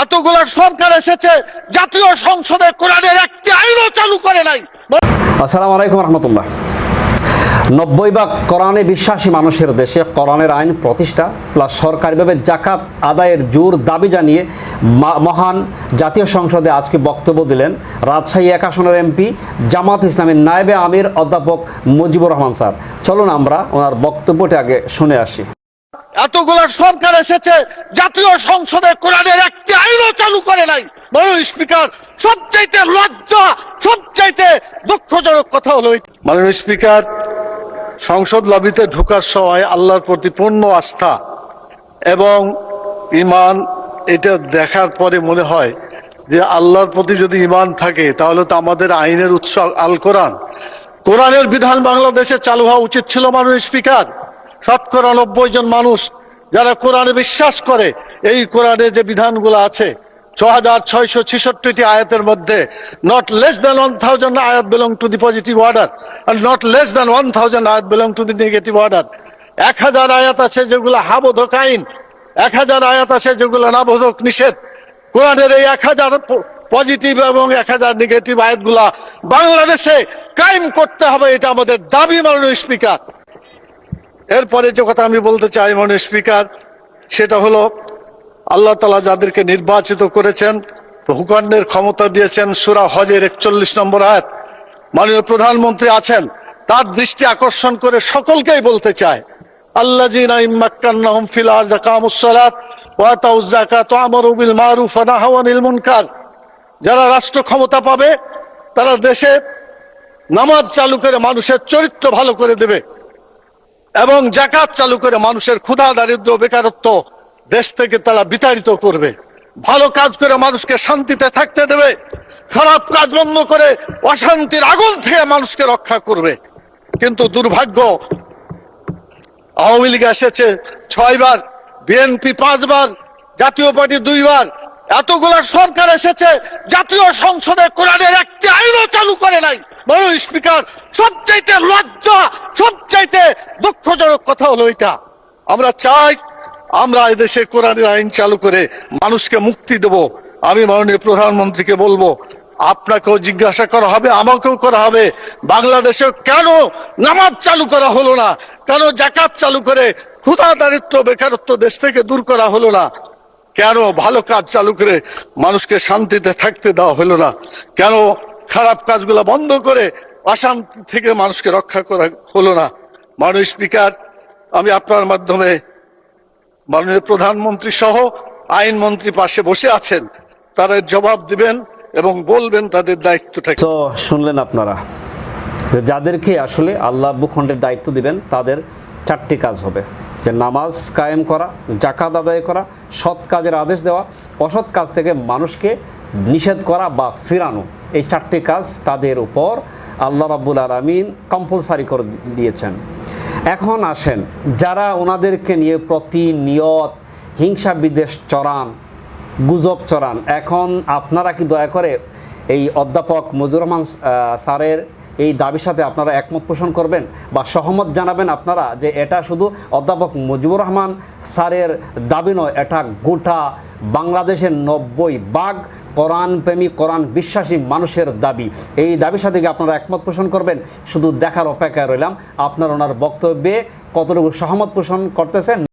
এতগুলো সরকার এসেছে, জাতীয় সংসদে কোরআনের একটি আইনও চালু করে নাই। আসসালামু আলাইকুম রহমতুল্লাহ। 90 ভাগ কোরআনে বিশ্বাসী মানুষের দেশে কোরআনের আইন প্রতিষ্ঠা প্লাস সরকারিভাবে জাকাত আদায়ের জোর দাবি জানিয়ে মহান জাতীয় সংসদে আজকে বক্তব্য দিলেন রাজশাহী 1 আসনের এমপি জামাত ইসলামের নায়েবে আমির অধ্যাপক মুজিবুর রহমান স্যার। চলুন আমরা ওনার বক্তব্যটি আগে শুনে আসি। এতগুলো সরকার এসেছে, জাতীয় সংসদে কোরআনের একটি আইনও চালু করে নাই। মাননীয় স্পিকার, সবচাইতে লজ্জা, সবচাইতে দুঃখজনক কথা হলো মাননীয় স্পিকার, সংসদ লবিতে ঢোকার সময় আল্লাহর প্রতি পূর্ণ আস্থা এবং ঈমান, এটা দেখার পরে মনে হয় যে আল্লাহর প্রতি যদি ঈমান থাকে তাহলে তো আমাদের আইনের উৎস আল কোরআন, কোরআনের বিধান বাংলাদেশে চালু হওয়া উচিত ছিল। মাননীয় স্পিকার, 90% জন মানুষ যারা কোরআনে বিশ্বাস করে, এই কোরআনে যে বিধানগুলো আছে 6666টি আয়াতের মধ্যে not less than 1000 আয়াত belong to the positive order and not less than 1000 আয়াত belong to the negative order। 1000 আয়াত আছে যেগুলো হাবোধক আইন, 1000 আয়াত আছে যেগুলো নাবোধক নিষেধ। কোরআনের এই 1000 পজিটিভ এবং 1000 নেগেটিভ আয়াতগুলা বাংলাদেশে কায়েম করতে হবে, এটা আমাদের দাবি। মাননীয় স্পিকার, এরপরে যে কথা আমি বলতে চাই মাননীয় স্পিকার, সেটা হলো আল্লাহ তাআলা যাদেরকে নির্বাচিত করেছেন, হুকুমের ক্ষমতা দিয়েছেন, সূরা হজের 41 নম্বর আয়াত, মাননীয় প্রধানমন্ত্রী আছেন, তার দৃষ্টি আকর্ষণ করে সকলকেই বলতে চায়, আল্লাযীনা ইম্মাক্কান্নাহুম ফিল আরদি আকামুস সালাত ওয়া আতাউয যাকাত ওয়া আমারু বিল মারুফ ওয়া নাহাউ আনিল মুনকার। যারা রাষ্ট্র ক্ষমতা পাবে তারা দেশে নামাজ চালু করে মানুষের চরিত্র ভালো করে দেবে এবং যাকাত চালু করে মানুষের ক্ষুধা দারিদ্র্য বেকারত্ব দেশ থেকে তারা বিতাড়িত করবে, ভালো কাজ করে মানুষকে শান্তিতে থাকতে দেবে, খারাপ কাজ বন্ধ করে অশান্তির আগুন থেকে মানুষকে রক্ষা করবে। কিন্তু দুর্ভাগ্য, আওয়ামী লীগ এসেছে 6 বার, বিএনপি 5 বার, জাতীয় পার্টি 2 বার, এতগুলো সরকার এসেছে, জাতীয় সংসদে কোরআনের একটি আইনও চালু করে নাই। মাননীয় স্পিকার, সবচাইতে লজ্জা, সবচাইতে দুঃখজনক কথা হলো এটা। আমরা চাই আমরা এদেশে কোরআনের আইন চালু করে মানুষকে মুক্তি দেব। আমি মাননীয় প্রধানমন্ত্রীকে বলবো, আপনাকেও জিজ্ঞাসা করা হবে, আমাকেও করা হবে, বাংলাদেশে কেন নামাজ চালু করা হলো না, কেন যাকাত চালু করে ক্ষুধা দারিদ্র্য বেকারত্ব দেশ থেকে দূর করা হলো না, কেন ভালো কাজ চালু করে মানুষকে শান্তিতে থাকতে দেওয়া হলো না, কেন খারাপ কাজগুলো বন্ধ করে অশান্তি থেকে মানুষকে রক্ষা করা হলো না। মাননীয় স্পিকার, আমি আপনার মাধ্যমে মাননীয় প্রধানমন্ত্রী সহ আইনমন্ত্রী পাশে বসে আছেন, তারা জবাব দিবেন এবং বলবেন তাদের দায়িত্বটা। তো শুনলেন আপনারা, যাদেরকে আসলে আল্লাহ ভূখণ্ডের দায়িত্ব দিবেন তাদের 4টি কাজ হবে, যে নামাজ কায়েম করা, যাকাত আদায় করা, সৎ কাজের আদেশ দেওয়া, অসৎ কাজ থেকে মানুষকে নিষেধ করা বা ফিরানো। এই 4টি কাজ তাদের উপর আল্লাহ রাব্বুল আলামিন কম্পালসারি করে দিয়েছেন। এখন আসেন, যারা ওনাদেরকে নিয়ে প্রতিনিয়ত হিংসা বিদ্বেষ চড়ান, গুজব চড়ান, এখন আপনারা কি দয়া করে এই অধ্যাপক মুজিবুর রহমান স্যারের এই দাবির সাথে আপনারা একমত পোষণ করবেন বা সহমত জানাবেন আপনারা, যে এটা শুধু অধ্যাপক মুজিবুর রহমান স্যারের দাবি নয়, এটা গোটা বাংলাদেশের 90 ভাগ কোরআন প্রেমী, কোরআন বিশ্বাসী মানুষের দাবি। এই দাবির সাথে কি আপনারা একমত পোষণ করবেন? শুধু দেখার অপেক্ষায় রইলাম আপনার ওনার বক্তব্যে কতটুকু সহমত পোষণ করতেছেন।